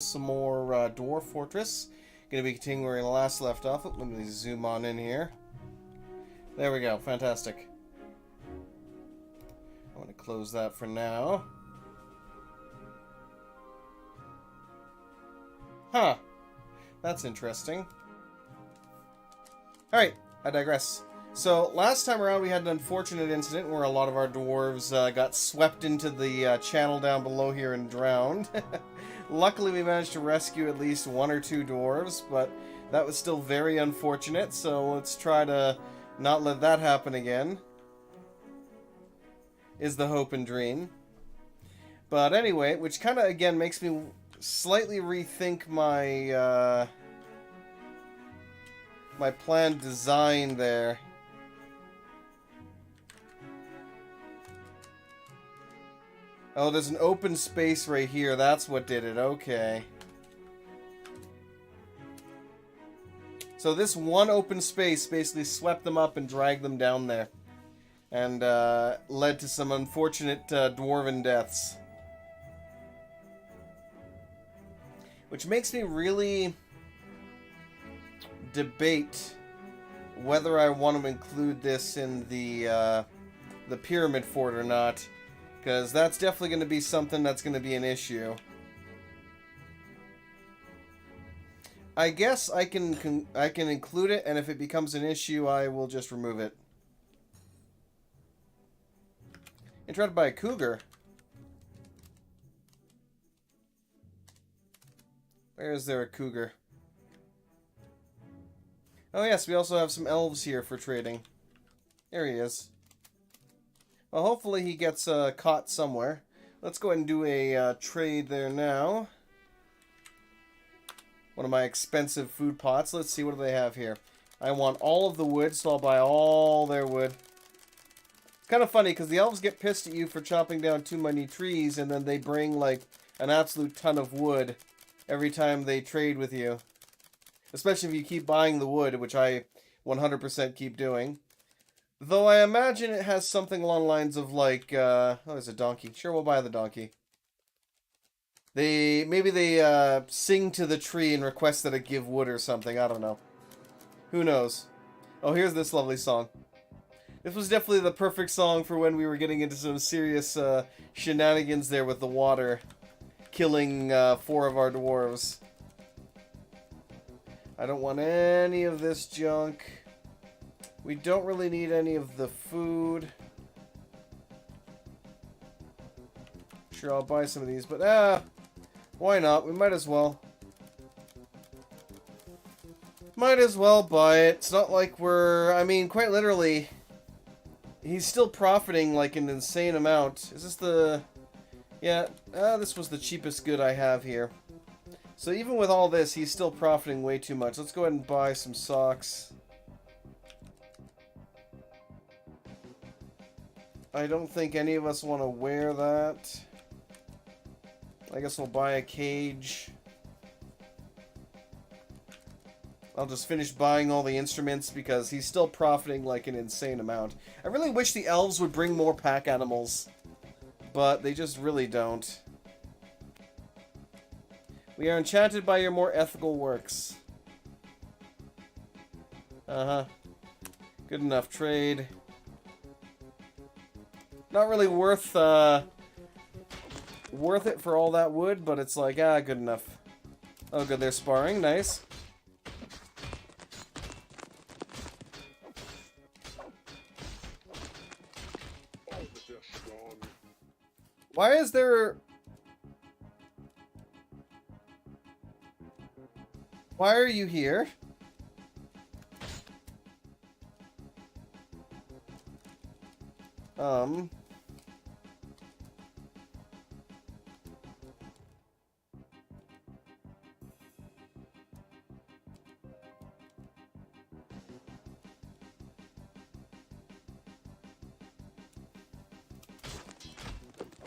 Some more Dwarf Fortress. Gonna be continuing where we last left off. Let me zoom on in here. There we go. Fantastic. I want to close that for now. Huh. That's interesting. Alright, I digress. So, last time around we had an unfortunate incident where a lot of our dwarves got swept into the channel down below here and drowned. Luckily we managed to rescue at least one or two dwarves, but that was still very unfortunate, so let's try to not let that happen again. Is the hope and dream. But anyway, which kind of again makes me slightly rethink my my planned design there. Oh, there's an open space right here. That's what did it. Okay. So this one open space basically swept them up and dragged them down there. And led to some unfortunate dwarven deaths. Which makes me really debate whether I want to include this in the pyramid fort or not. Because that's definitely going to be something that's going to be an issue. I guess I can include it, and if it becomes an issue, I will just remove it. Interrupted by a cougar. Where is there a cougar? Oh yes, we also have some elves here for trading. There he is. Well, hopefully he gets caught somewhere. Let's go ahead and do a trade there now. One of my expensive food pots. Let's see, what do they have here? I want all of the wood, so I'll buy all their wood. It's kind of funny, because the elves get pissed at you for chopping down too many trees, and then they bring, like, an absolute ton of wood every time they trade with you. Especially if you keep buying the wood, which I 100% keep doing. Though I imagine it has something along the lines of like, oh, there's a donkey. Sure, we'll buy the donkey. Maybe they sing to the tree and request that it give wood or something. I don't know. Who knows? Oh, here's this lovely song. This was definitely the perfect song for when we were getting into some serious shenanigans there with the water. Killing 4 of our dwarves. I don't want any of this junk. We don't really need any of the food. Sure, I'll buy some of these, but why not? We might as well. Might as well buy it. It's not like we're... I mean, quite literally, he's still profiting like an insane amount. Is this the... Yeah, this was the cheapest good I have here. So even with all this, he's still profiting way too much. Let's go ahead and buy some socks. I don't think any of us want to wear that. I guess we'll buy a cage. I'll just finish buying all the instruments because he's still profiting like an insane amount. I really wish the elves would bring more pack animals, but they just really don't. We are enchanted by your more ethical works. Uh-huh. Good enough trade. Not really worth it for all that wood, but it's like, good enough. Oh, good, they're sparring. Nice. Why is there... Why are you here?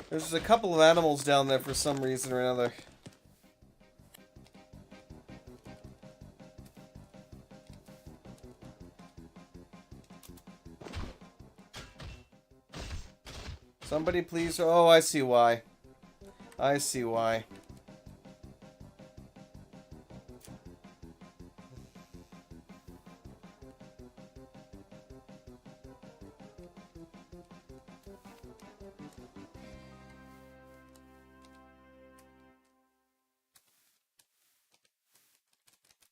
There's a couple of animals down there for some reason or another. Somebody please... Oh, I see why. I see why.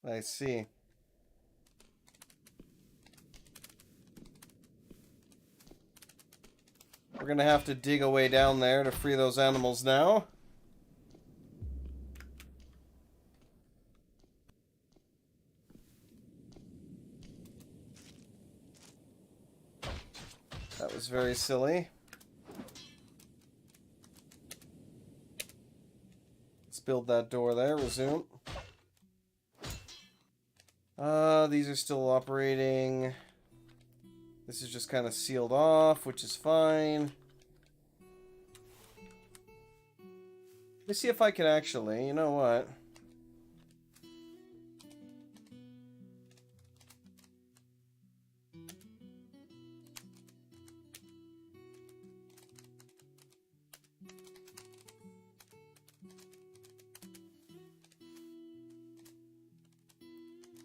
I see. We're gonna have to dig a way down there to free those animals now. That was very silly. Let's build that door there. Resume. These are still operating. This is just kind of sealed off, which is fine. Let me see if I can actually, you know what?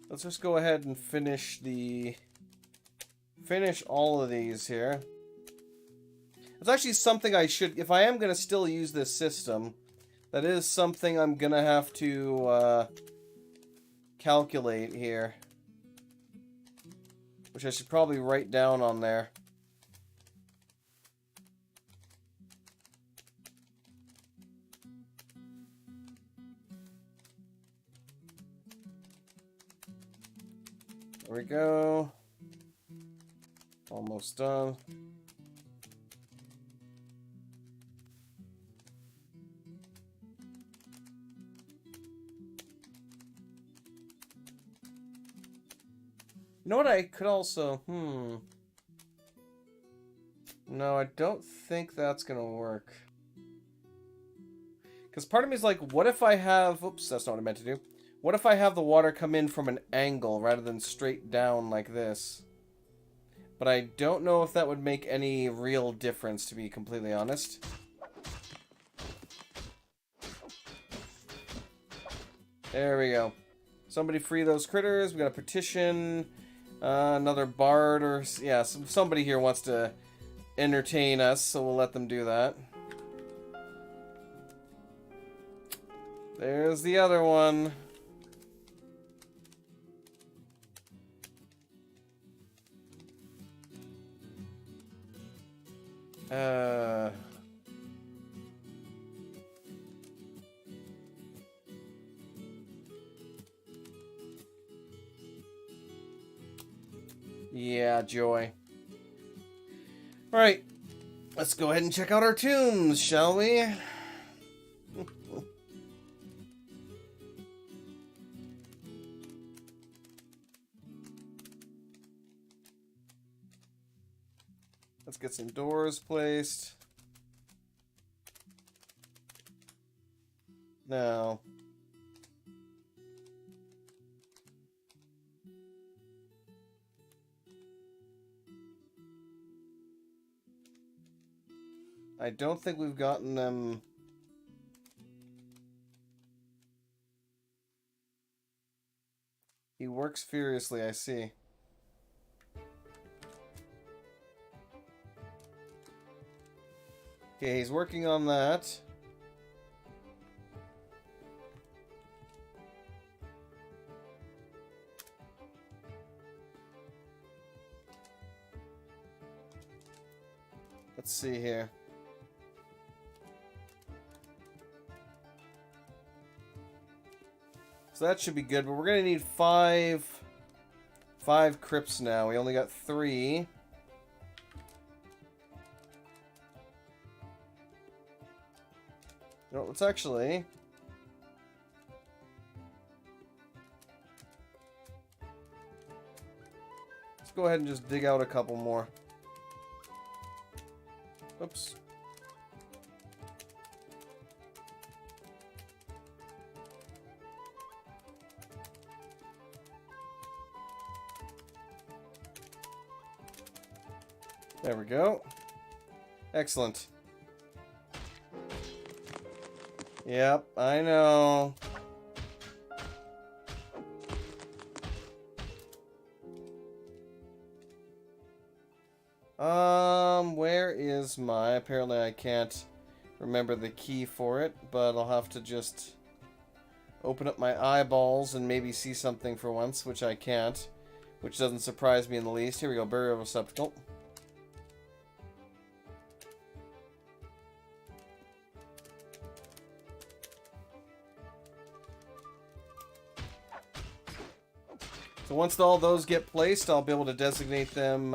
Let's just go ahead and finish all of these here. It's actually something I should, if I am going to still use this system, that is something I'm going to have to calculate here. Which I should probably write down on there. There we go. Almost done. You know what I could also... No, I don't think that's gonna work. Because part of me is like, what if I have... Oops, that's not what I meant to do. What if I have the water come in from an angle rather than straight down like this? But I don't know if that would make any real difference, to be completely honest. There we go. Somebody free those critters. We got a petition. Another bard or... Yeah, somebody here wants to entertain us, so we'll let them do that. There's the other one. Yeah, joy. Alright. Let's go ahead and check out our tombs, shall we? Let's get some doors placed. Now. I don't think we've gotten them... He works furiously, I see. Okay, he's working on that. Let's see here. So that should be good, but we're gonna need five crypts now. We only got 3. No, let's actually... Let's go ahead and just dig out a couple more. Oops. There we go. Excellent. Yep, I know. Where is my... Apparently I can't remember the key for it, but I'll have to just open up my eyeballs and maybe see something for once, which I can't. Which doesn't surprise me in the least. Here we go, burial receptacle. So once all those get placed, I'll be able to designate them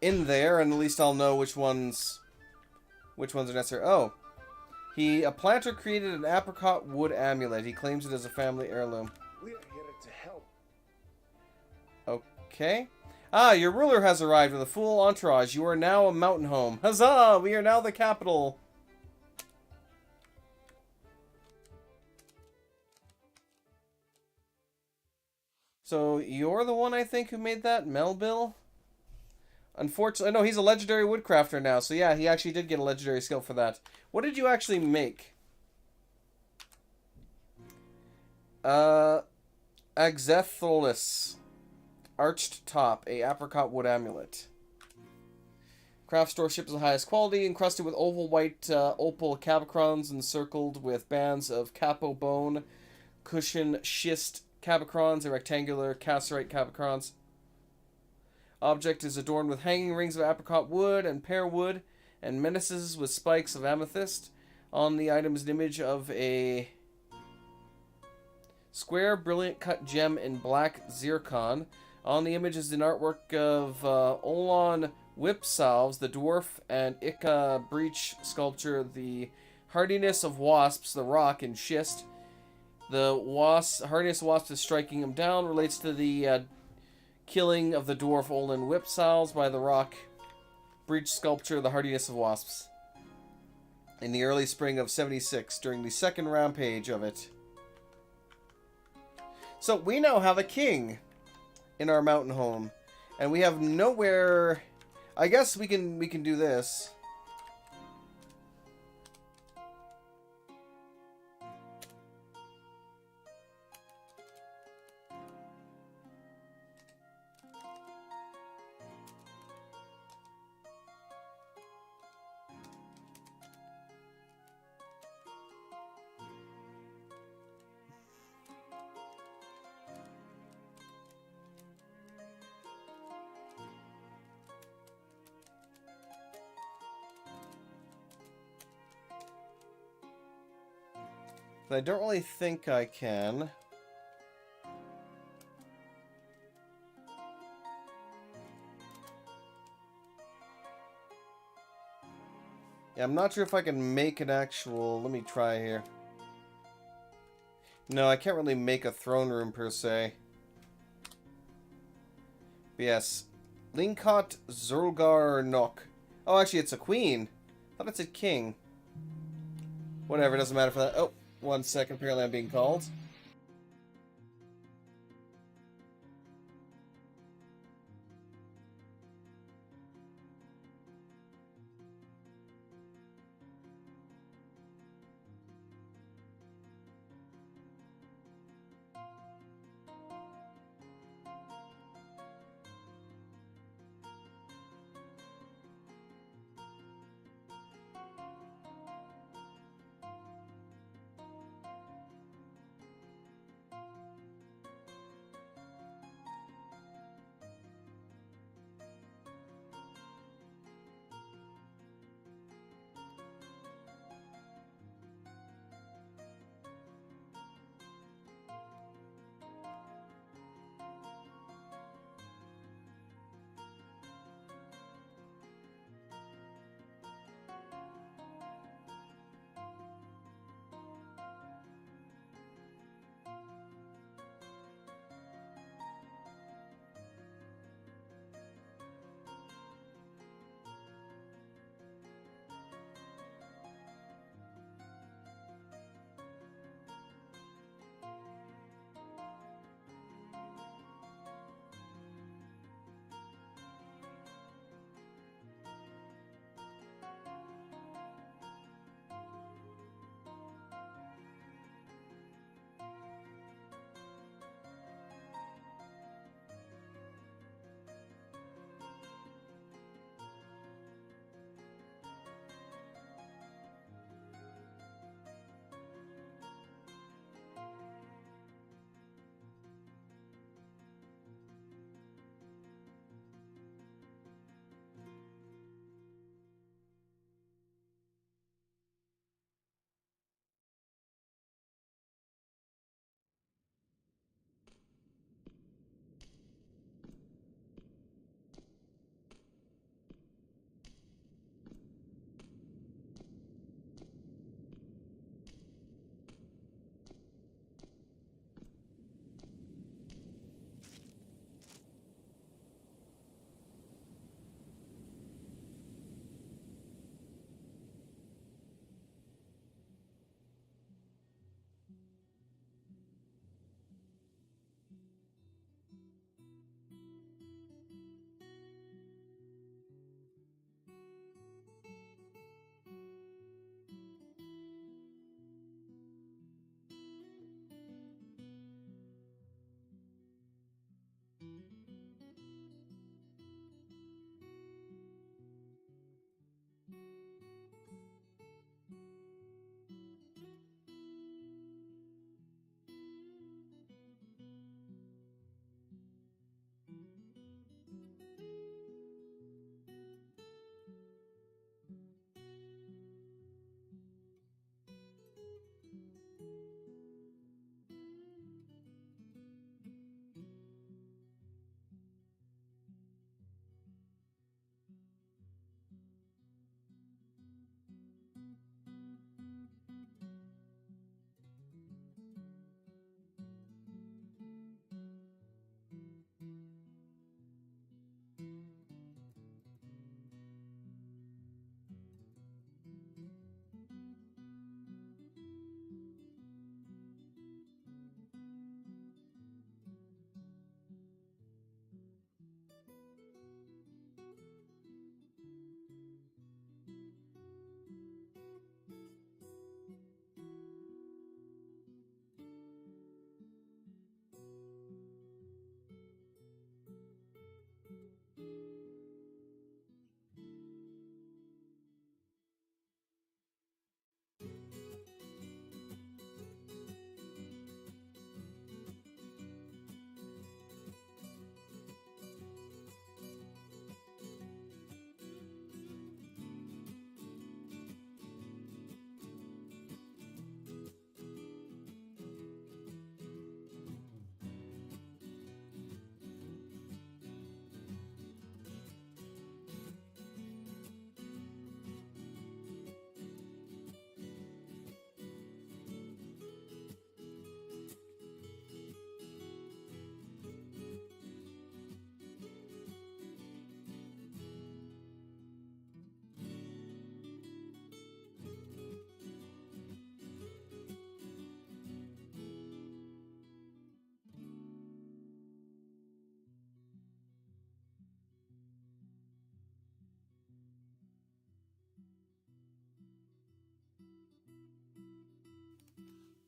in there, and at least I'll know which ones are necessary. Oh, a planter created an apricot wood amulet. He claims it as a family heirloom. We're here to help. Okay. Ah, your ruler has arrived with a full entourage. You are now a mountain home. Huzzah! We are now the capital. So, you're the one, I think, who made that? Melville? Unfortunately, no, he's a legendary woodcrafter now. So, yeah, he actually did get a legendary skill for that. What did you actually make? Axetholis. Arched top. A apricot wood amulet. Craft store ships of the highest quality, encrusted with oval white opal cabacrons, encircled with bands of capo bone, cushion schist cabacrons, and rectangular cassiterite cabacrons. Object is adorned with hanging rings of apricot wood and pear wood, and menaces with spikes of amethyst. On the item is an image of a square, brilliant cut gem in black zircon. On the image is an artwork of Olon Whipsalves, the Dwarf, and Ika Breach sculpture, the hardiness of wasps, the rock in schist. The hardiness of wasps is striking him down, relates to the killing of the dwarf Olin Whipsalves by the rock breach sculpture, the hardiness of wasps, in the early spring of 76, during the second rampage of it. So we now have a king in our mountain home, and we have nowhere. I guess we can do this. But I don't really think I can. Yeah, I'm not sure if I can make an actual... Let me try here. No, I can't really make a throne room per se. But yes. Linkot Zurgar Nok. Oh, actually, it's a queen. I thought it said king. Whatever, doesn't matter for that. Oh, 1 second. Apparently I'm being called.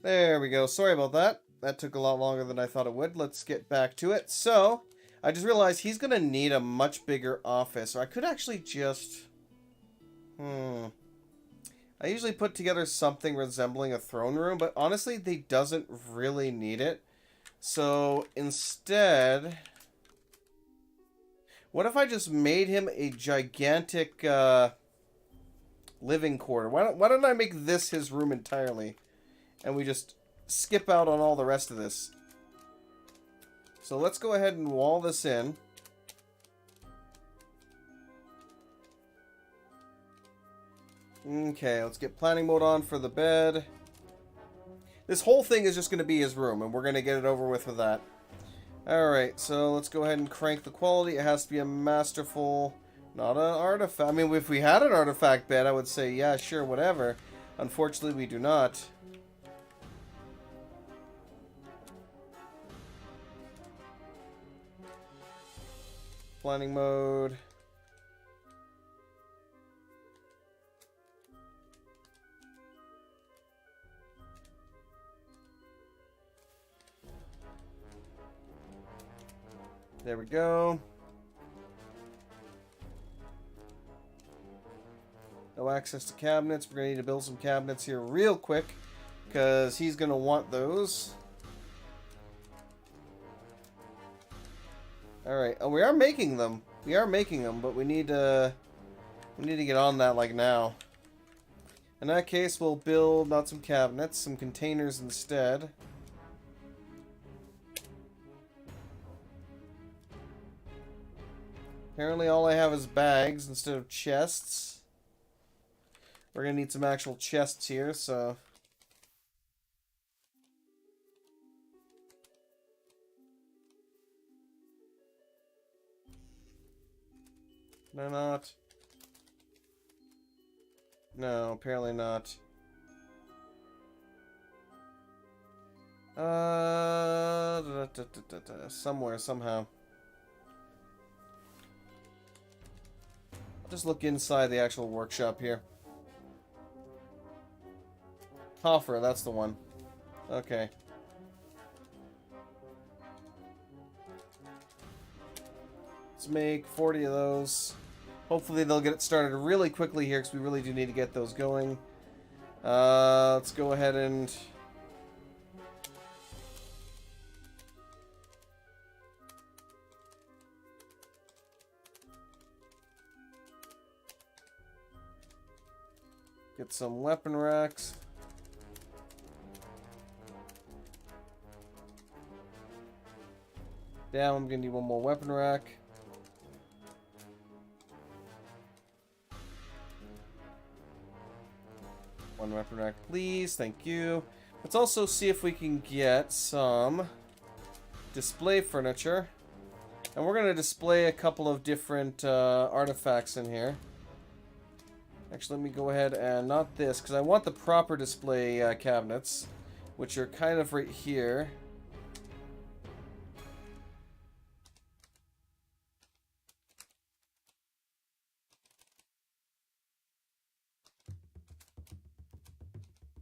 There we go. Sorry about that. That took a lot longer than I thought it would. Let's get back to it. So, I just realized he's going to need a much bigger office. Or I could actually just... I usually put together something resembling a throne room, but honestly, they doesn't really need it. So, instead... What if I just made him a gigantic living quarter? Why don't I make this his room entirely? And we just skip out on all the rest of this. So let's go ahead and wall this in. Okay, let's get planning mode on for the bed. This whole thing is just going to be his room, and we're going to get it over with that. Alright, so let's go ahead and crank the quality. It has to be a masterful, not an artifact. I mean, if we had an artifact bed, I would say, yeah, sure, whatever. Unfortunately, we do not. Planning mode. There we go. No access to cabinets. We're going to need to build some cabinets here real quick, because he's going to want those. Alright, oh, we are making them. We are making them, but we need to get on that like now. In that case, we'll build not some cabinets, some containers instead. Apparently all I have is bags instead of chests. We're going to need some actual chests here, so... No, not. No, apparently not. Somewhere, somehow. I'll just look inside the actual workshop here. Hoffer, that's the one. Okay. Let's make 40 of those. Hopefully they'll get it started really quickly here, because we really do need to get those going. Let's go ahead and... get some weapon racks. Down, I'm gonna need one more weapon rack. One weapon rack, please. Thank you. Let's also see if we can get some display furniture. And we're going to display a couple of different artifacts in here. Actually, let me go ahead and not this, because I want the proper display cabinets, which are kind of right here.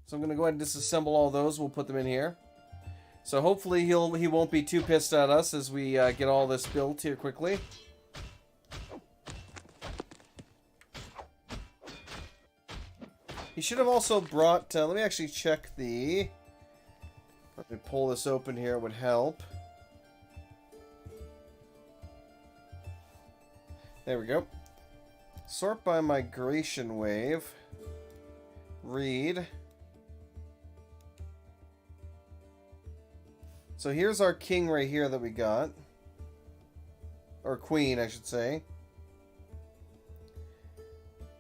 So I'm going to go ahead and disassemble all those. We'll put them in here. So hopefully he won't be too pissed at us as we get all this built here quickly. He should have also brought... let me actually check the... Let me pull this open here. It would help. There we go. Sort by migration wave. Read. So here's our king right here that we got. Or queen, I should say.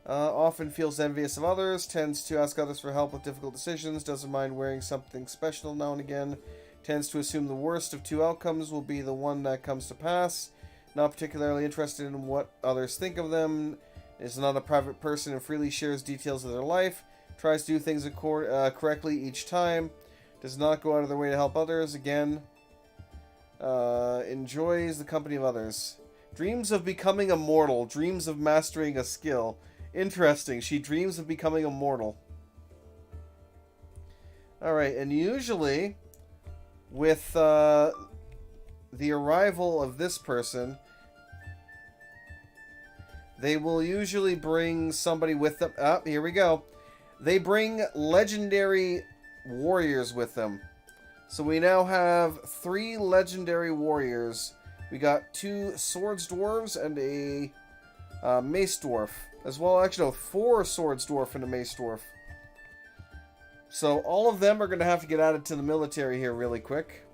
Often feels envious of others, tends to ask others for help with difficult decisions, doesn't mind wearing something special now and again, tends to assume the worst of two outcomes will be the one that comes to pass, not particularly interested in what others think of them, is not a private person and freely shares details of their life, tries to do things correctly each time, does not go out of their way to help others, again, enjoys the company of others. Dreams of becoming immortal, dreams of mastering a skill. Interesting, she dreams of becoming immortal. Alright, and usually, with the arrival of this person, they will usually bring somebody with them. Ah, here we go. They bring legendary warriors with them. So we now have 3 legendary warriors. We got 2 swords dwarves and a mace dwarf. As well, actually, no, 4 swords dwarf and a mace dwarf. So all of them are going to have to get added to the military here really quick.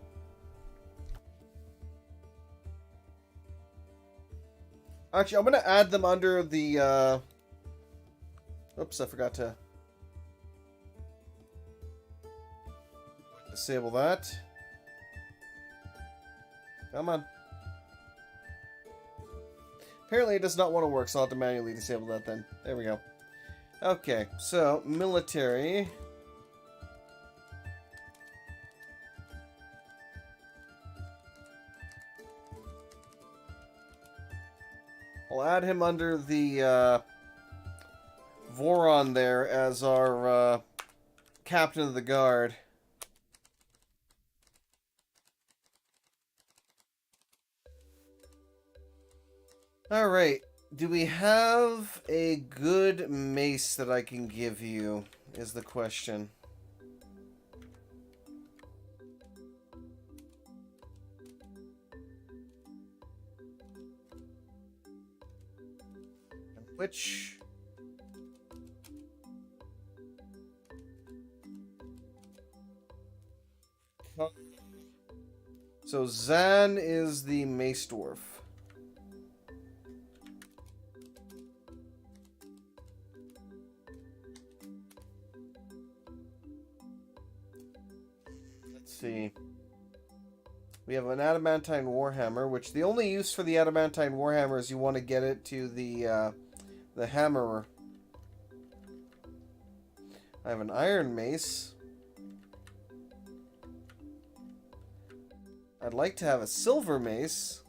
Actually, I'm going to add them under the... Oops, I forgot to disable that. Come on. Apparently it does not want to work, so I'll have to manually disable that then. There we go. Okay, so military. I'll add him under the Voron there as our captain of the guard. Alright, do we have a good mace that I can give you, is the question. Which... So Zan is the mace dwarf. Let's see. We have an adamantine warhammer, which the only use for the adamantine warhammer is you want to get it to the hammerer. I have an iron mace. I'd like to have a silver mace.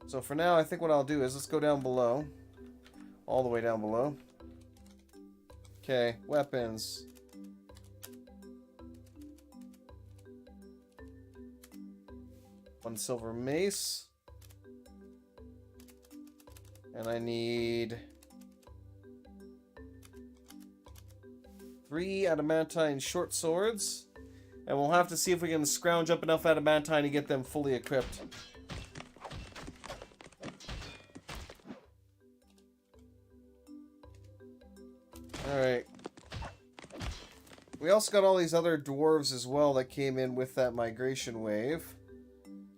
So for now, I think what I'll do is let's go down below. All the way down below. Okay, weapons. One silver mace. And I need 3 adamantine short swords. And we'll have to see if we can scrounge up enough adamantine to get them fully equipped. Alright. We also got all these other dwarves as well that came in with that migration wave.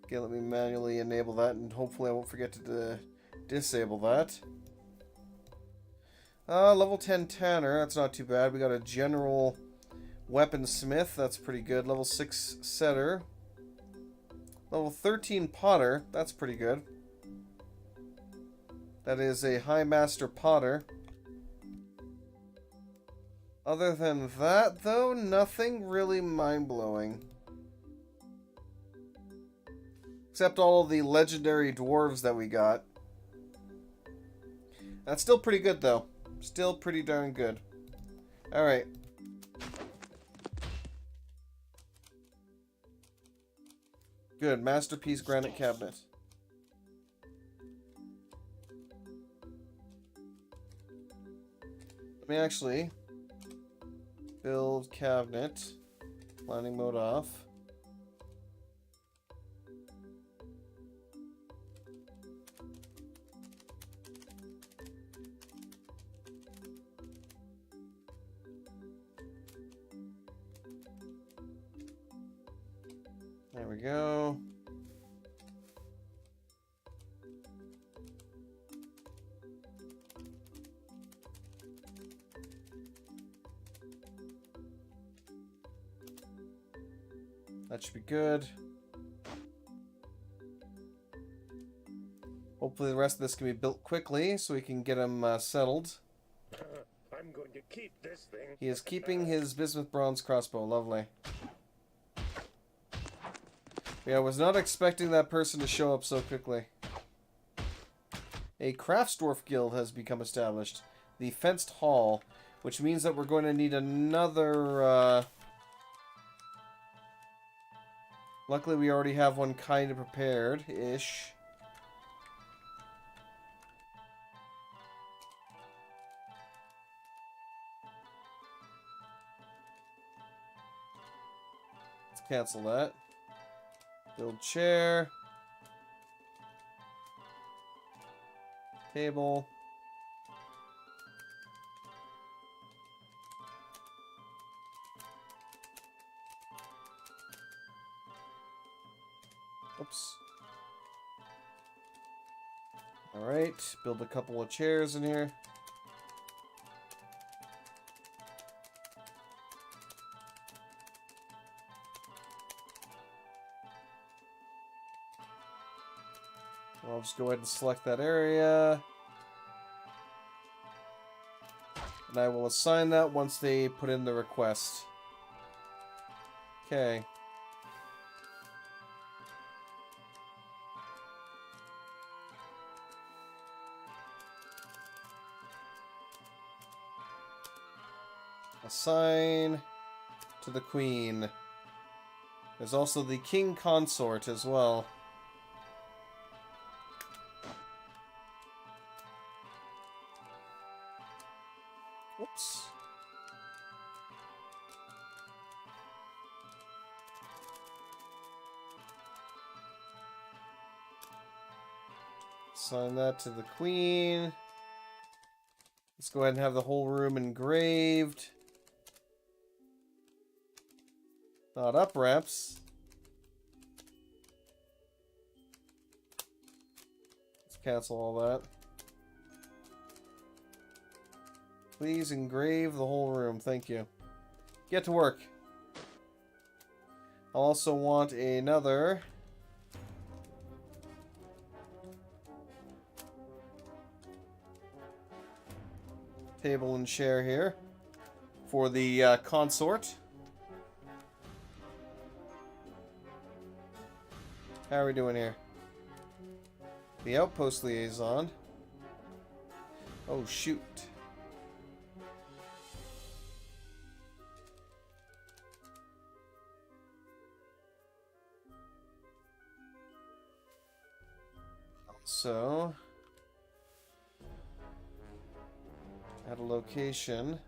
Okay, let me manually enable that, and hopefully I won't forget to disable that. Level 10 tanner, that's not too bad. We got a general weaponsmith, that's pretty good. Level 6 setter. Level 13 potter, that's pretty good. That is a high master potter. Other than that, though, nothing really mind-blowing. Except all of the legendary dwarves that we got. That's still pretty good, though. Still pretty darn good. Alright. Good. Masterpiece granite cabinet. Let me actually build cabinet. Planning mode off. There we go. That should be good. Hopefully the rest of this can be built quickly so we can get him settled. I'm going to keep this thing. He is keeping his bismuth bronze crossbow. Lovely. Yeah, I was not expecting that person to show up so quickly. A craftsdwarf guild has become established. the fenced hall, which means that we're going to need another... Luckily, we already have one kind of prepared-ish. Let's cancel that. Build chair. Table. Oops. Alright, build a couple of chairs in here. I'll just go ahead and select that area. And I will assign that once they put in the request. Okay. Assign to the queen. There's also the king consort as well. Oops. Assign that to the queen. Let's go ahead and have the whole room engraved. Not up ramps. Let's cancel all that. Please engrave the whole room. Thank you. Get to work. I also want another table and chair here for the consort. How are we doing here? The outpost liaison. Oh, shoot. So, at a location.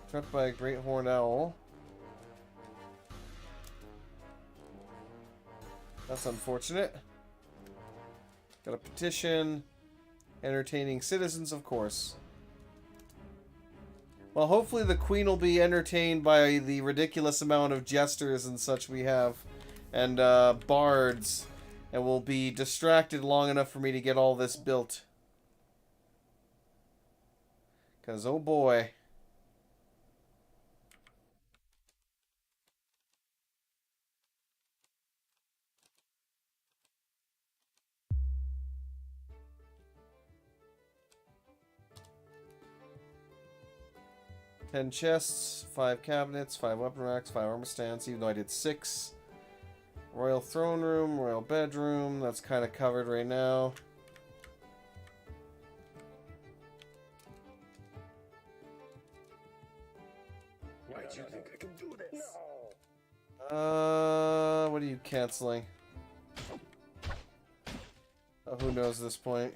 Struck by a great horned owl. That's unfortunate. Got a petition. Entertaining citizens, of course. Well, hopefully the queen will be entertained by the ridiculous amount of jesters and such we have. And bards. And will be distracted long enough for me to get all this built. Because, oh boy. Ten chests, 5 cabinets, 5 weapon racks, 5 armor stands, even though I did 6. Royal throne room, royal bedroom, that's kind of covered right now. Why do you think I can do this? What are you canceling? Oh, who knows at this point?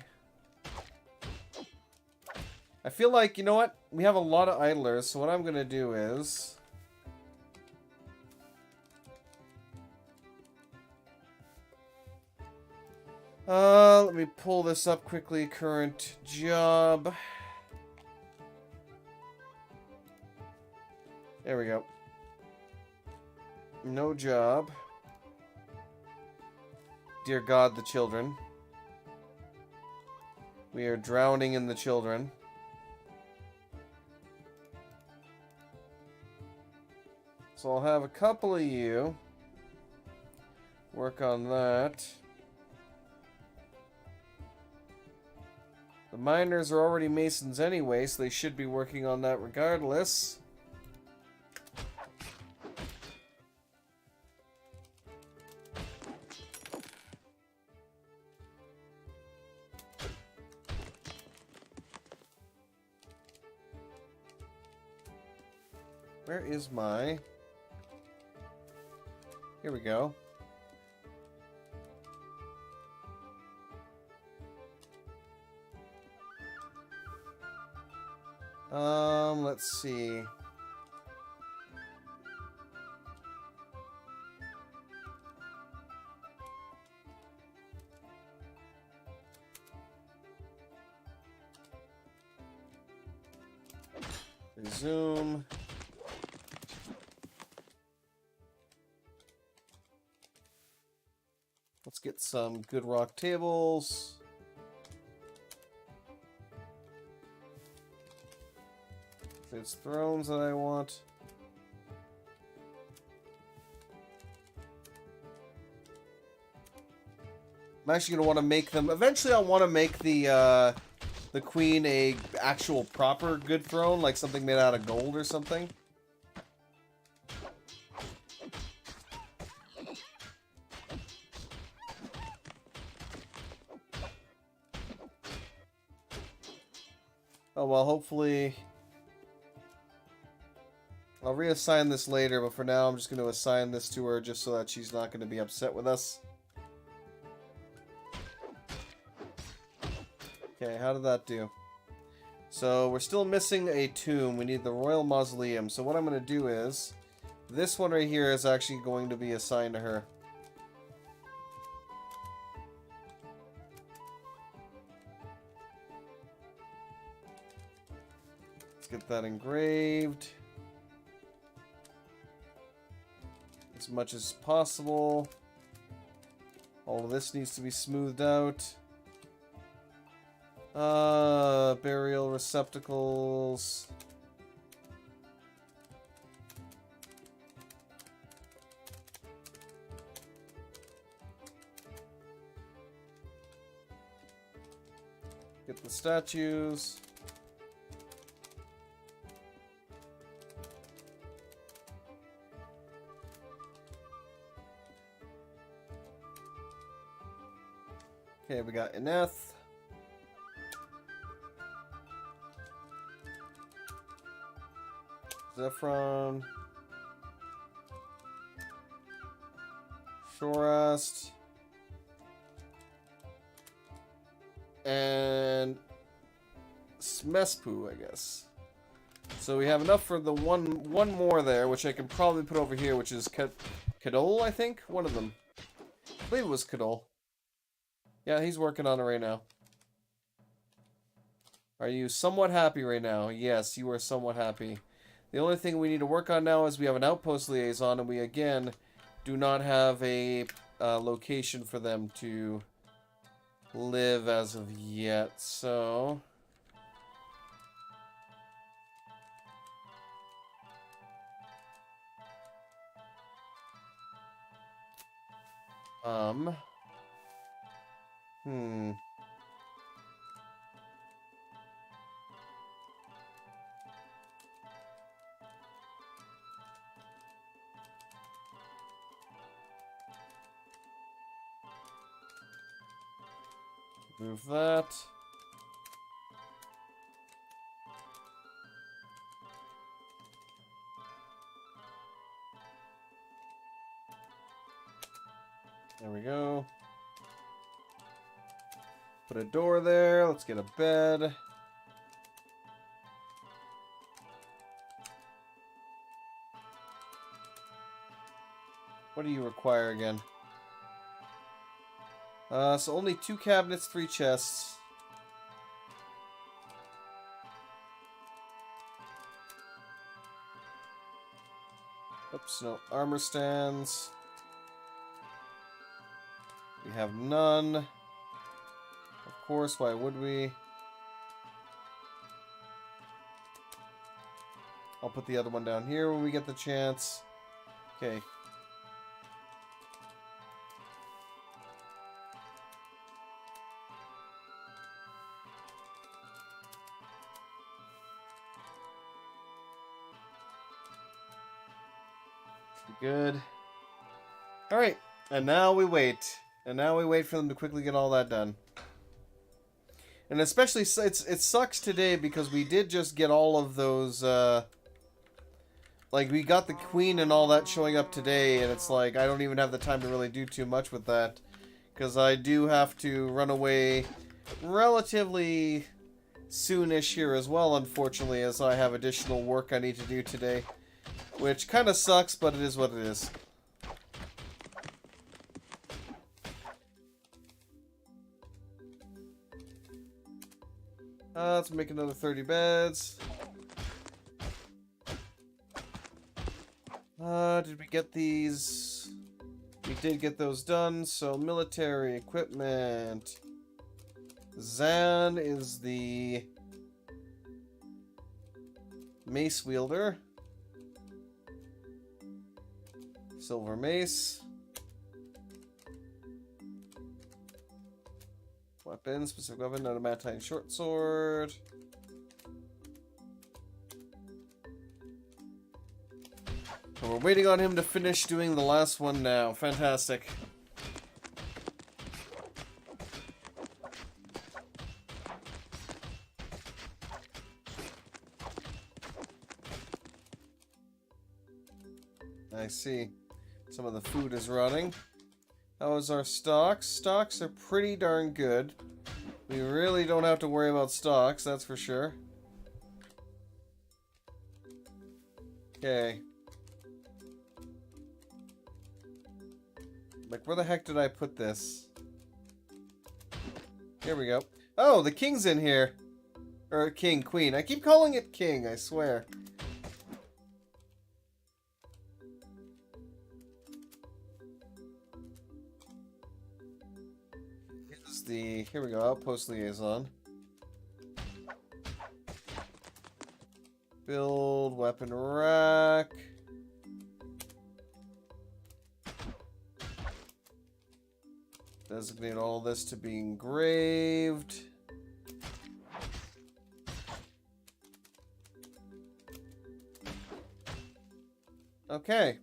I feel like, you know what? We have a lot of idlers, so what I'm gonna do is... let me pull this up quickly. Current job. There we go. No job. Dear God, the children. We are drowning in the children. So I'll have a couple of you work on that. The miners are already masons anyway, so they should be working on that regardless. Where is my... Here we go. Let's see. Resume. Let's get some good rock tables. There's thrones that I want. I'm actually gonna want to make them. Eventually, I'll want to make the queen a actual proper good throne, like something made out of gold or something. Oh well, hopefully. I'll reassign this later, but for now I'm just going to assign this to her just so that she's not going to be upset with us. Okay, how did that do? So we're still missing a tomb. We need the Royal Mausoleum. So what I'm going to do is, this one right here is actually going to be assigned to her. Let's get that engraved. As much as possible. All of this needs to be smoothed out. Burial receptacles. Get the statues. Okay, we got Ineth. Zephron. Shorast. And Smespu, I guess. So we have enough for the one more there, which I can probably put over here, which is Kadol, I think? One of them. I believe it was Kadol. Yeah, he's working on it right now. Are you somewhat happy right now? Yes, you are somewhat happy. The only thing we need to work on now is we have an outpost liaison, and we, again, do not have a location for them to live as of yet, so... Move that. There we go. Put a door there. Let's get a bed. What do you require again? So only 2 cabinets, 3 chests. Oops, no armor stands. We have none. Of course, why would we? I'll put the other one down here when we get the chance. Okay. Good. Alright, and now we wait. And now we wait for them to quickly get all that done. And especially, it sucks today because we did just get all of those, Like, we got the queen and all that showing up today, and it's like, I don't even have the time to really do too much with that. Because I do have to run away relatively soonish here as well, unfortunately, as I have additional work I need to do today. Which kind of sucks, but it is what it is. Let's make another 30 beds. Did we get these? We did get those done, so military equipment. Zan is the mace wielder. Silver mace. Weapon, specific weapon, adamantine short sword. And we're waiting on him to finish doing the last one now. Fantastic. I see. Some of the food is rotting. How is our stocks? Stocks are pretty darn good. We really don't have to worry about stocks, that's for sure. Okay. Like, where the heck did I put this? Here we go. Oh, the king's in here. Or king, queen. I keep calling it king, I swear. Here's the... Here we go, outpost liaison. Build weapon rack. Designate all this to be engraved. Okay.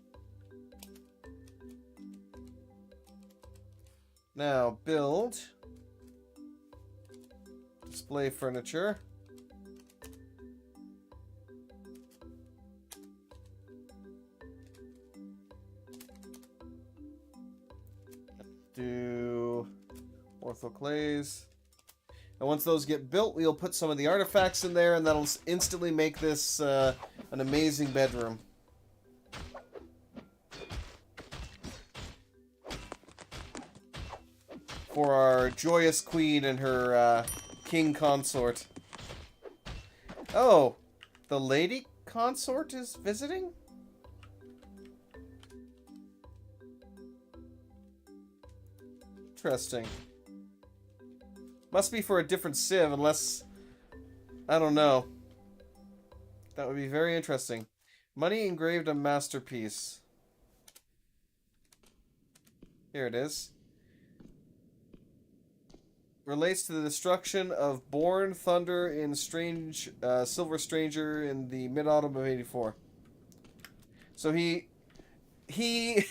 Now build. Display furniture. Do orthoclase. And once those get built, we'll put some of the artifacts in there, and that'll instantly make this an amazing bedroom. For our joyous queen and her king consort. Oh, the lady consort is visiting? Interesting. Must be for a different civ, unless... I don't know. That would be very interesting. Money engraved on masterpiece. Here it is. Relates to the destruction of Born Thunder in Strange Silver Stranger in the mid-autumn of '84. So he he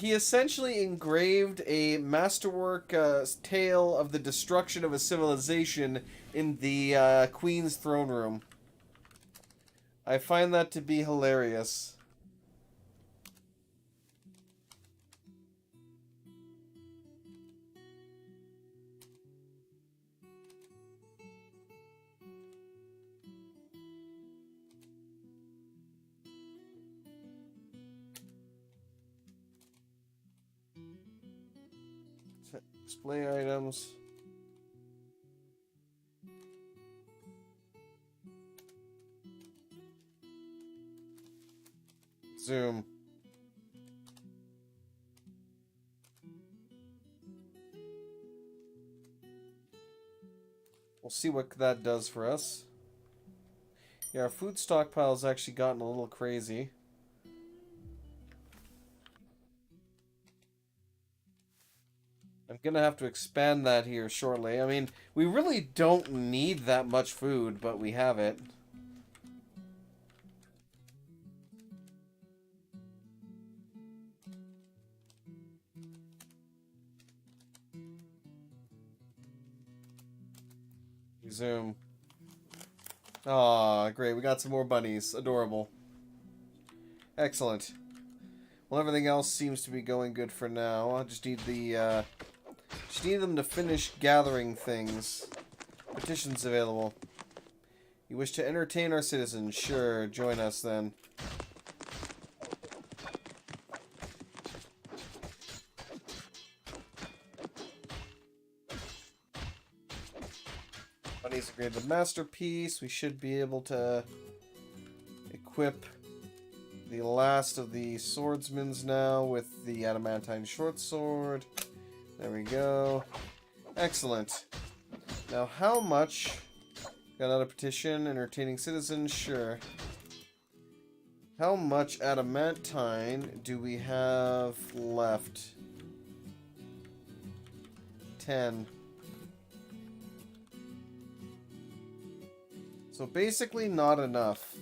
essentially engraved a masterwork tale of the destruction of a civilization in the Queen's throne room. I find that to be hilarious. Display items. Zoom. We'll see what that does for us. Yeah, our food stockpile's actually gotten a little crazy. I'm gonna have to expand that here shortly. I mean, we really don't need that much food, but we have it. Resume. Aw, great. We got some more bunnies. Adorable. Excellent. Well, everything else seems to be going good for now. I just need the, just need them to finish gathering things. Petitions available. You wish to entertain our citizens? Sure, join us then. Bunnies upgraded the masterpiece. We should be able to equip the last of the swordsmans now with the adamantine short sword. There we go. Excellent. Now, how much? Got another petition. Entertaining citizens? Sure. How much adamantine do we have left? 10. So basically not enough.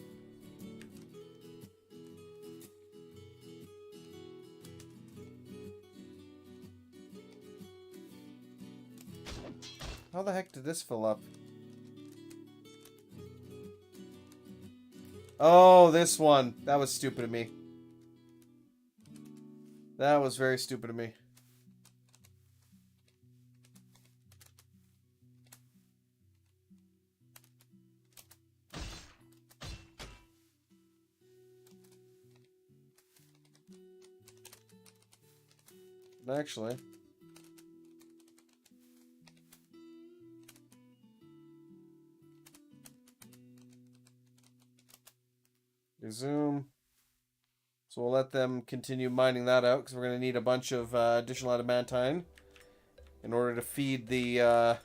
How the heck did this fill up? Oh, this one. That was stupid of me. That was very stupid of me. Actually. Resume. So we'll let them continue mining that out because we're going to need a bunch of additional adamantine in order to feed the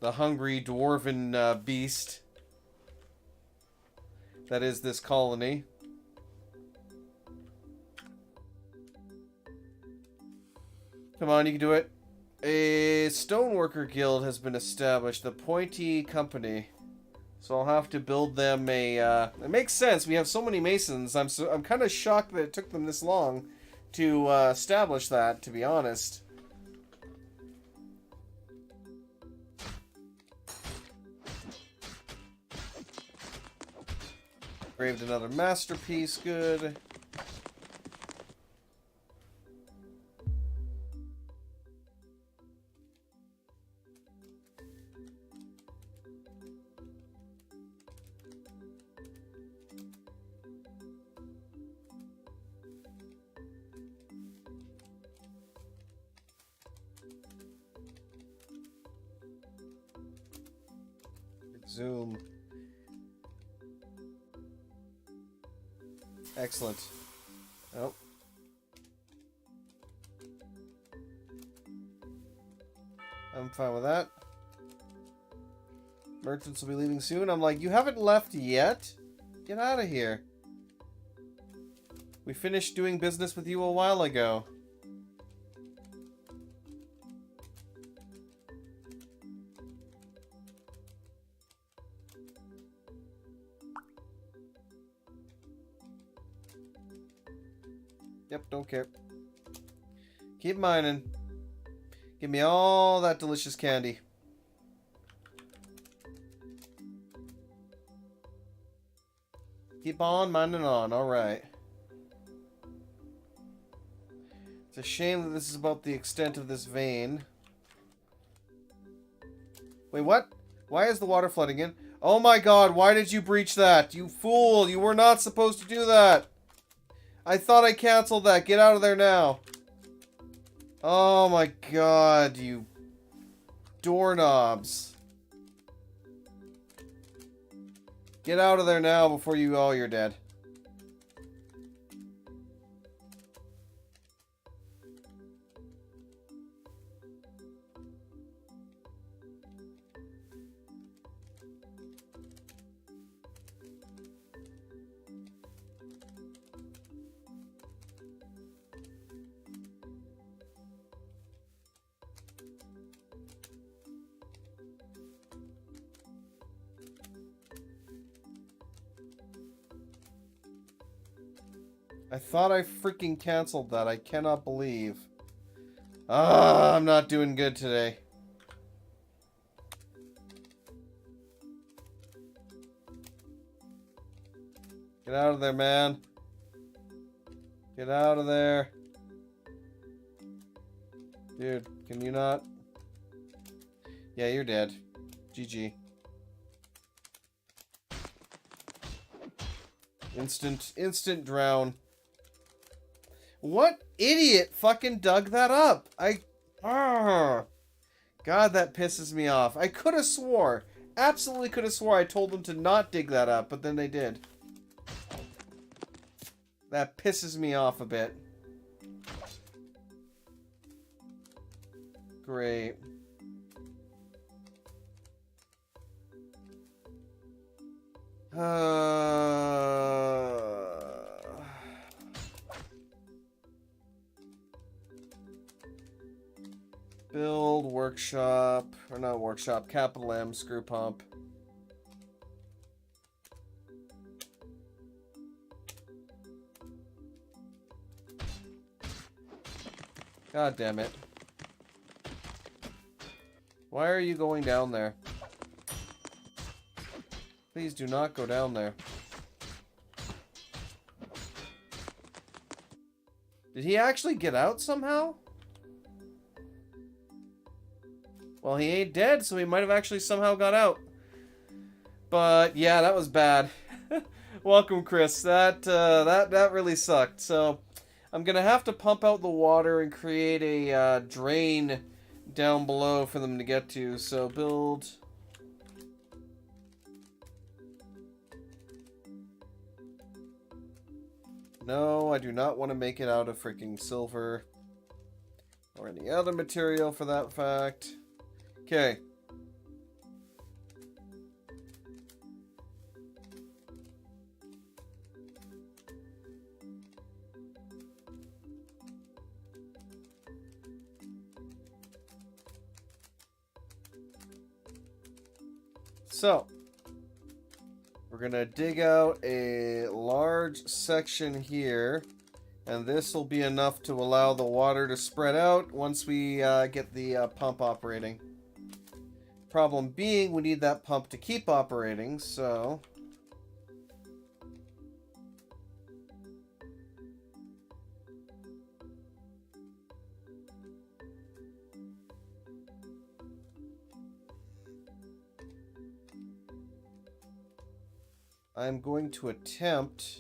hungry dwarven beast that is this colony. Come on, you can do it. A stoneworker guild has been established, the Pointy Company. So I'll have to build them a. It makes sense. We have so many masons. I'm kind of shocked that it took them this long to establish that. To be honest. Graved another masterpiece. Good. Zoom. Excellent. Oh. I'm fine with that. Merchants will be leaving soon. I'm like, you haven't left yet? Get out of here. We finished doing business with you a while ago. Yep, don't care. Keep mining. Give me all that delicious candy. Keep on mining on, alright. It's a shame that this is about the extent of this vein. Wait, what? Why is the water flooding in? Oh my god, why did you breach that? You fool! You were not supposed to do that! I thought I canceled that. Get out of there now. Oh my god, you doorknobs. Get out of there now before you... Oh, you're dead. I thought I freaking canceled that. I cannot believe. Ah, I'm not doing good today. Get out of there, man. Get out of there. Dude, can you not? Yeah, you're dead. GG. Instant drown. What idiot fucking dug that up? God, that pisses me off. I could have swore, absolutely could have swore I told them to not dig that up, but then they did. That pisses me off a bit. Great. Build, workshop, or not workshop, capital M, screw pump. God damn it. Why are you going down there? Please do not go down there. Did he actually get out somehow? Well, he ain't dead, so he might have actually somehow got out. But yeah, that was bad. Welcome, Chris. That really sucked. So I'm gonna have to pump out the water and create a drain down below for them to get to. So build. No, I do not want to make it out of freaking silver or any other material for that fact. Okay. So, we're going to dig out a large section here, and this will be enough to allow the water to spread out once we get the pump operating. Problem being, we need that pump to keep operating, so... I'm going to attempt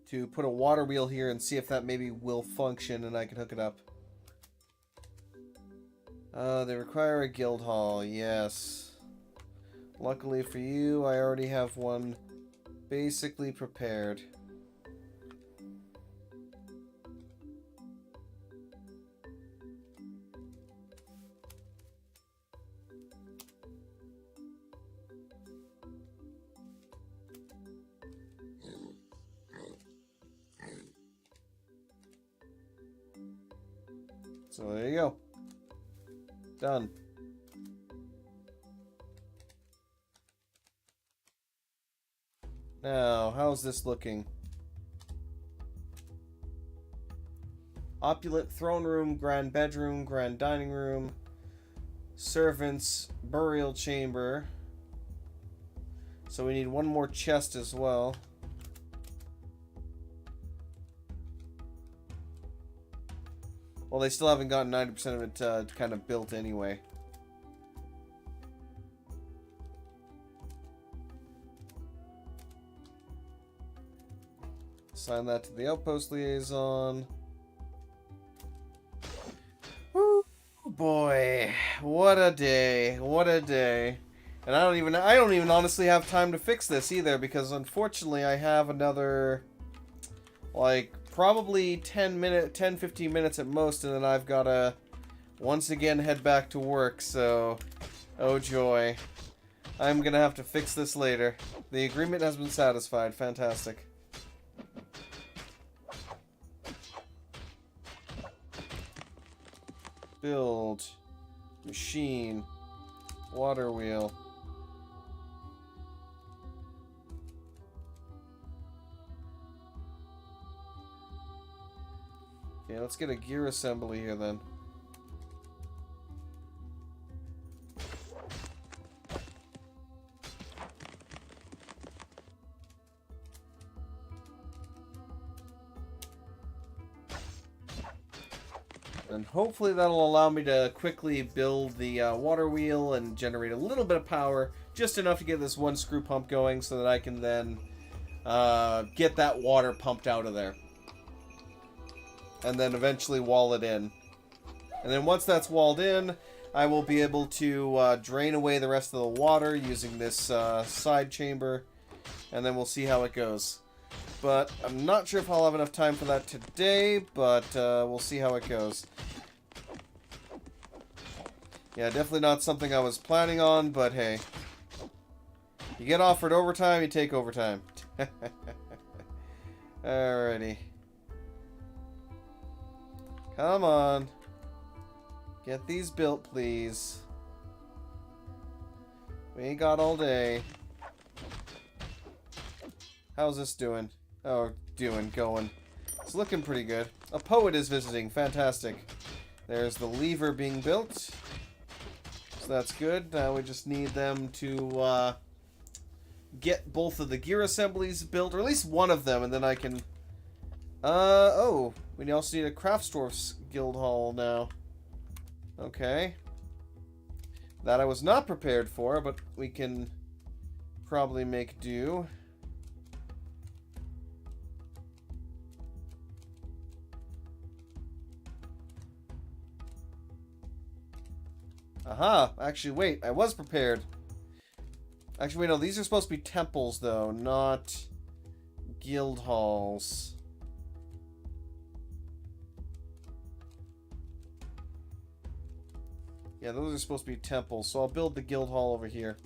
to put a water wheel here and see if that maybe will function and I can hook it up. They require a guild hall, yes. Luckily for you, I already have one basically prepared. So there you go. Done. Now, how's this looking? Opulent throne room, grand bedroom, grand dining room, servants, burial chamber. So we need one more chest as well. Well, they still haven't gotten 90% of it kind of built anyway. Assign that to the outpost liaison. Woo, boy, what a day! What a day! And I don't even honestly have time to fix this either, because unfortunately I have another, like, probably 15 minutes at most, and then I've got to once again head back to work, so oh joy. I'm gonna have to fix this later. The agreement has been satisfied. Fantastic. Build. Machine. Water wheel. Okay, let's get a gear assembly here then. And hopefully that'll allow me to quickly build the water wheel and generate a little bit of power, just enough to get this one screw pump going so that I can then get that water pumped out of there. And then eventually wall it in. And then once that's walled in, I will be able to drain away the rest of the water using this side chamber. And then we'll see how it goes. But I'm not sure if I'll have enough time for that today, but we'll see how it goes. Yeah, definitely not something I was planning on, but hey. You get offered overtime, you take overtime. Alrighty. Come on. Get these built, please. We ain't got all day. How's this doing? Oh, going. It's looking pretty good. A poet is visiting. Fantastic. There's the lever being built. So that's good. Now we just need them to get both of the gear assemblies built, or at least one of them, and then I can... oh, we also need a Craftsdwarf's guild hall now. Okay. That I was not prepared for, but we can probably make do. Aha! Actually, wait, I was prepared. Actually, wait, no, these are supposed to be temples, though, not guild halls. Yeah, those are supposed to be temples, so I'll build the guild hall over here.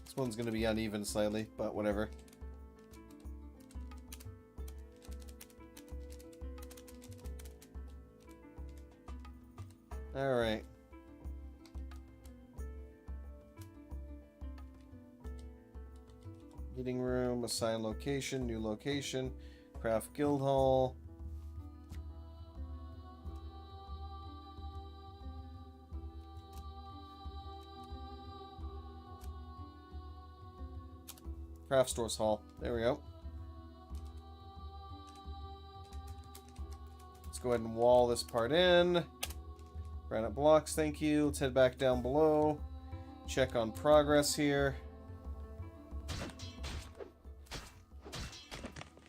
This one's going to be uneven slightly, but whatever. Alright. Meeting room, assign location, new location, craft guild hall. Craft stores hall. There we go. Let's go ahead and wall this part in. Granite blocks, thank you. Let's head back down below. Check on progress here.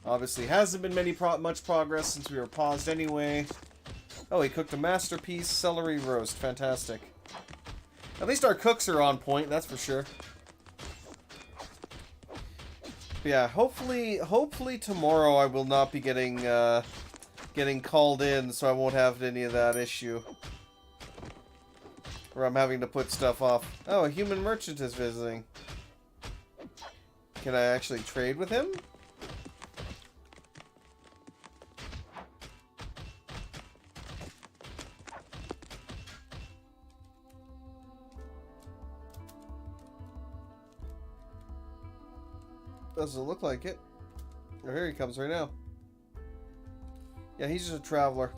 Obviously hasn't been much progress since we were paused anyway. Oh, he cooked a masterpiece celery roast. Fantastic. At least our cooks are on point, that's for sure. Yeah, hopefully tomorrow I will not be getting called in, so I won't have any of that issue. Where I'm having to put stuff off. Oh, a human merchant is visiting. Can I actually trade with him? Doesn't look like it. Oh, here he comes right now. Yeah, he's just a traveler.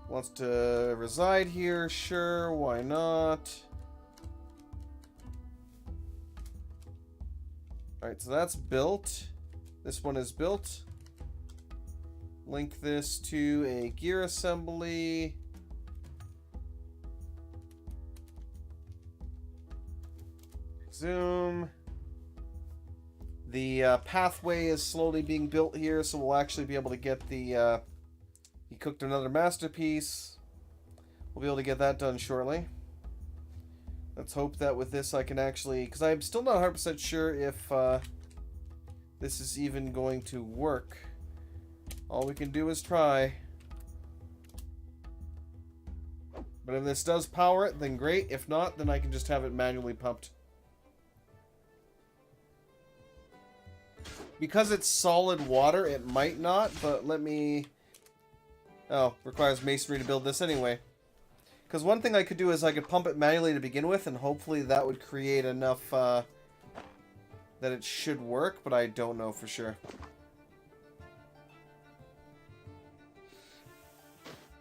Wants to reside here, sure, why not? Alright, so that's built. This one is built. Link this to a gear assembly. Zoom. The pathway is slowly being built here, so we'll actually be able to get the... he cooked another masterpiece. We'll be able to get that done shortly. Let's hope that with this I can actually... because I'm still not 100% sure if this is even going to work. All we can do is try. But if this does power it, then great. If not, then I can just have it manually pumped. Because it's solid water, it might not, but let me... Oh, requires masonry to build this anyway. Because one thing I could do is I could pump it manually to begin with, and hopefully that would create enough that it should work, but I don't know for sure.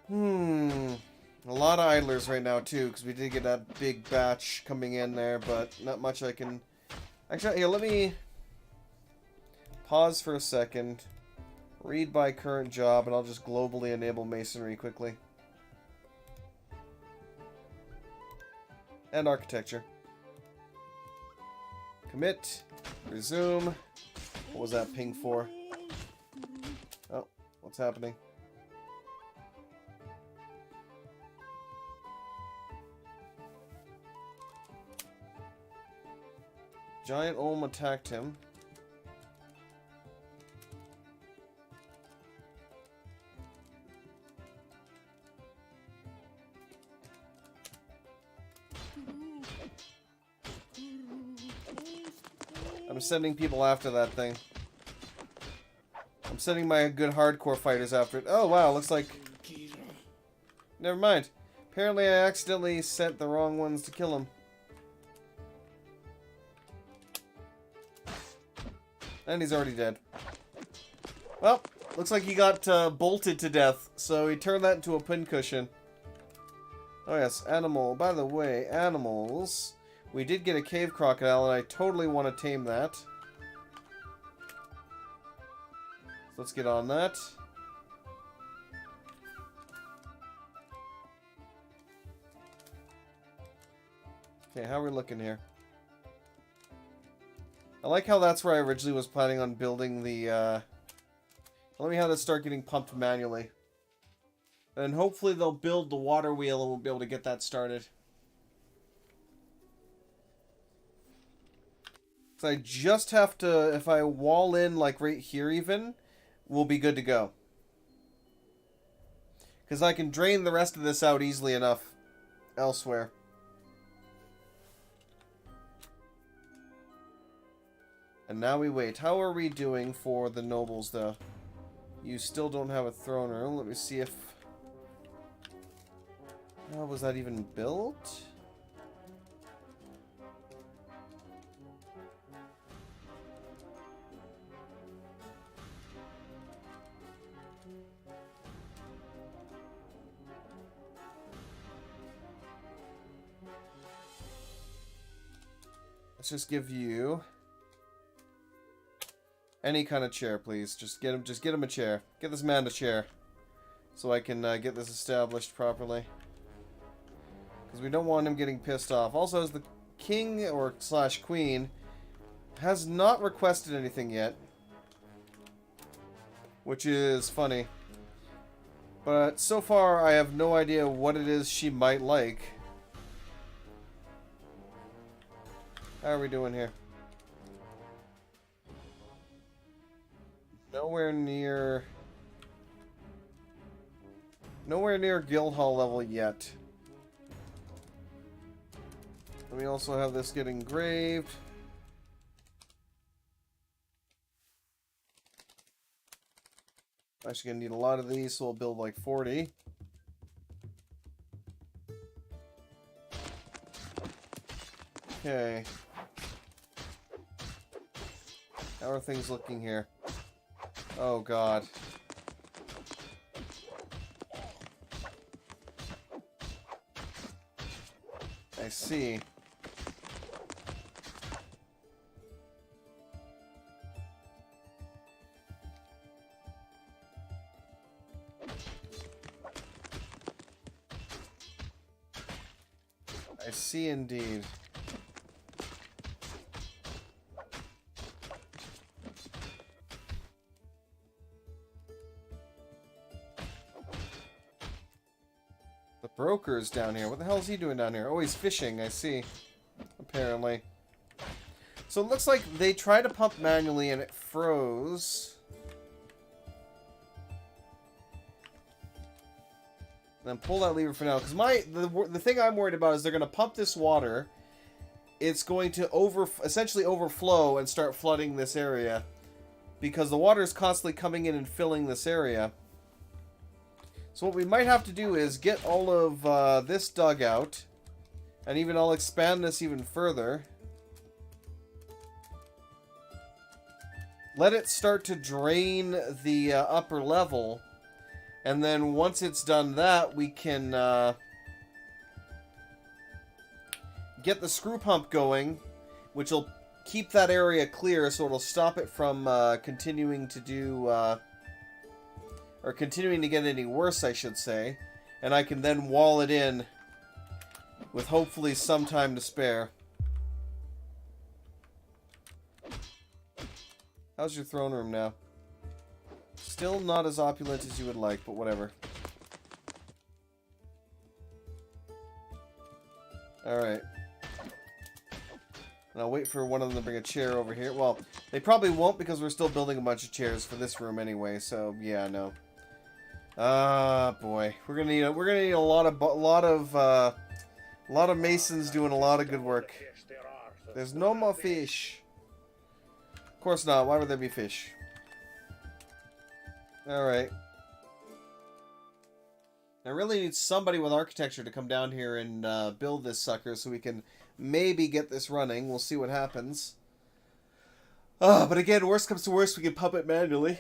A lot of idlers right now too, because we did get that big batch coming in there, but not much I can... Actually, here, let me pause for a second, read by current job, and I'll just globally enable masonry quickly. And architecture. Commit. Resume. What was that ping for? Oh, what's happening? Giant Olm attacked him. I'm sending people after that thing. I'm sending my good hardcore fighters after it. Oh wow, looks like... Never mind. Apparently I accidentally sent the wrong ones to kill him. And he's already dead. Well, looks like he got bolted to death, so he turned that into a pincushion. Oh yes, animal. By the way, animals. We did get a cave crocodile, and I totally want to tame that. So let's get on that. Okay, how are we looking here? I like how that's where I originally was planning on building the, Let me have this start getting pumped manually. And hopefully they'll build the water wheel and we'll be able to get that started. So I just have to, if I wall in like right here even, we'll be good to go. Because I can drain the rest of this out easily enough elsewhere. And now we wait. How are we doing for the nobles though? You still don't have a throne room. Let me see if... was that even built? Let's just give you any kind of chair, please. Just get him a chair. Get this man a chair, so I can get this established properly. Because we don't want him getting pissed off. Also, as the king or slash queen has not requested anything yet, which is funny. But so far, I have no idea what it is she might like. How are we doing here? Nowhere near Guildhall level yet. And we also have this get engraved. Actually gonna need a lot of these, so we'll build like 40. Okay. How are things looking here? Oh god. I see. I see indeed. The broker's down here. What the hell is he doing down here? Oh, he's fishing, I see. Apparently. So it looks like they tried to pump manually and it froze. then pull that lever for now. Because the thing I'm worried about is they're going to pump this water. It's going to essentially overflow and start flooding this area. Because the water is constantly coming in and filling this area. So what we might have to do is get all of this dug out. And even I'll expand this even further. Let it start to drain the upper level. And then once it's done that, we can get the screw pump going, which will keep that area clear, so it'll stop it from continuing to do, or continuing to get any worse, I should say. And I can then wall it in with hopefully some time to spare. How's your throne room now? Still not as opulent as you would like, but whatever. Alright. And I'll wait for one of them to bring a chair over here. Well, they probably won't because we're still building a bunch of chairs for this room anyway, so yeah, no. Ah, boy. We're gonna need a lot of masons doing a lot of good work. There's no more fish. Of course not. Why would there be fish? Alright. I really need somebody with architecture to come down here and build this sucker so we can maybe get this running. We'll see what happens. But again, worst comes to worst, we can pump it manually.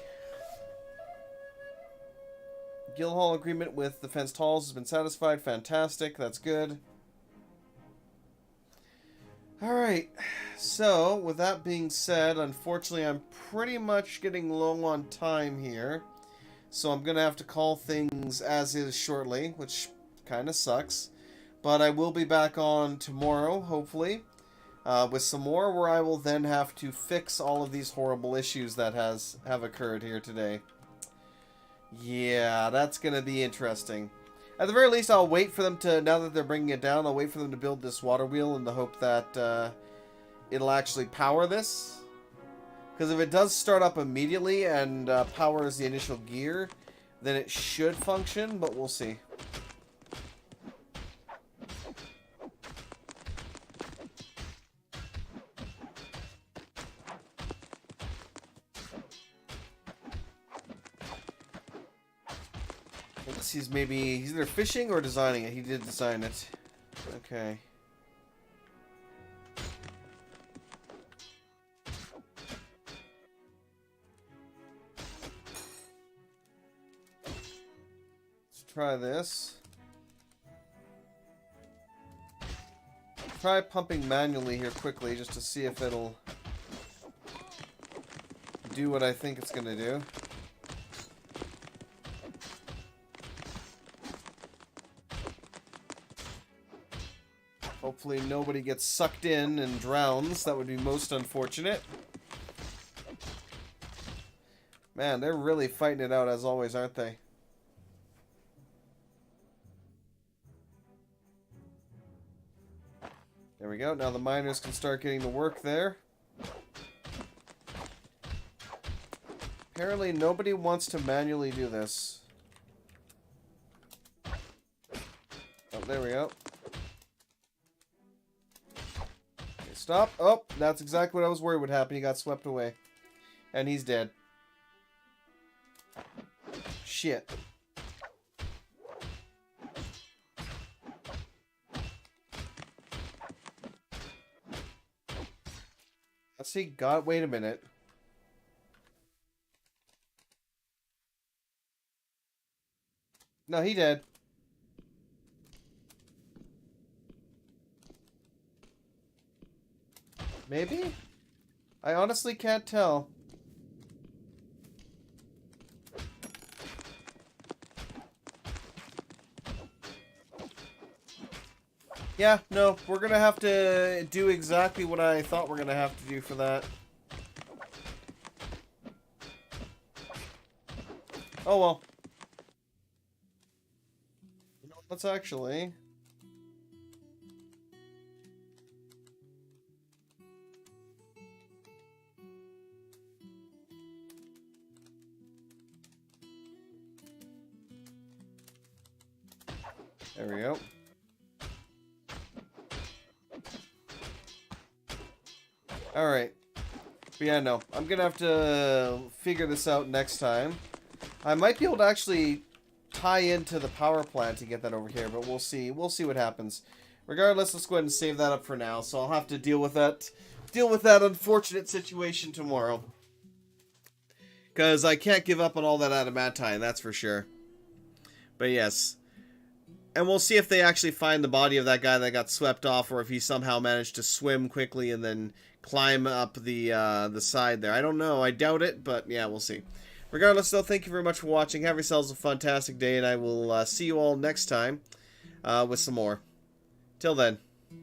Guildhall agreement with the fenced halls has been satisfied. Fantastic. That's good. Alright. So, with that being said, unfortunately, I'm pretty much getting low on time here. So I'm going to have to call things as is shortly, which kind of sucks. But I will be back on tomorrow, hopefully, with some more, where I will then have to fix all of these horrible issues that have occurred here today. Yeah, that's going to be interesting. At the very least, I'll wait for them to, now that they're bringing it down, I'll wait for them to build this water wheel in the hope that it'll actually power this. Because if it does start up immediately and powers the initial gear, then it should function, but we'll see. He's either fishing or designing it. He did design it. Okay. Let's try this. Try pumping manually here quickly just to see if it'll do what I think it's gonna do. Hopefully nobody gets sucked in and drowns. That would be most unfortunate. Man, they're really fighting it out as always, aren't they? There we go. Now the miners can start getting to work there. Apparently nobody wants to manually do this. Oh, there we go. Stop. Oh, that's exactly what I was worried would happen. He got swept away. And he's dead. Shit. Let's see. God, wait a minute. No, he dead. Maybe? I honestly can't tell. Yeah, no, we're gonna have to do exactly what I thought we're gonna have to do for that. Oh well. Let's actually... There we go. Alright. But yeah, no. I'm gonna have to figure this out next time. I might be able to actually tie into the power plant to get that over here, but we'll see. We'll see what happens. Regardless, let's go ahead and save that up for now. So I'll have to deal with that unfortunate situation tomorrow. Because I can't give up on all that adamantine, that's for sure. But yes. And we'll see if they actually find the body of that guy that got swept off, or if he somehow managed to swim quickly and then climb up the side there. I don't know. I doubt it, but yeah, we'll see. Regardless, though, thank you very much for watching. Have yourselves a fantastic day, and I will see you all next time with some more. Till then.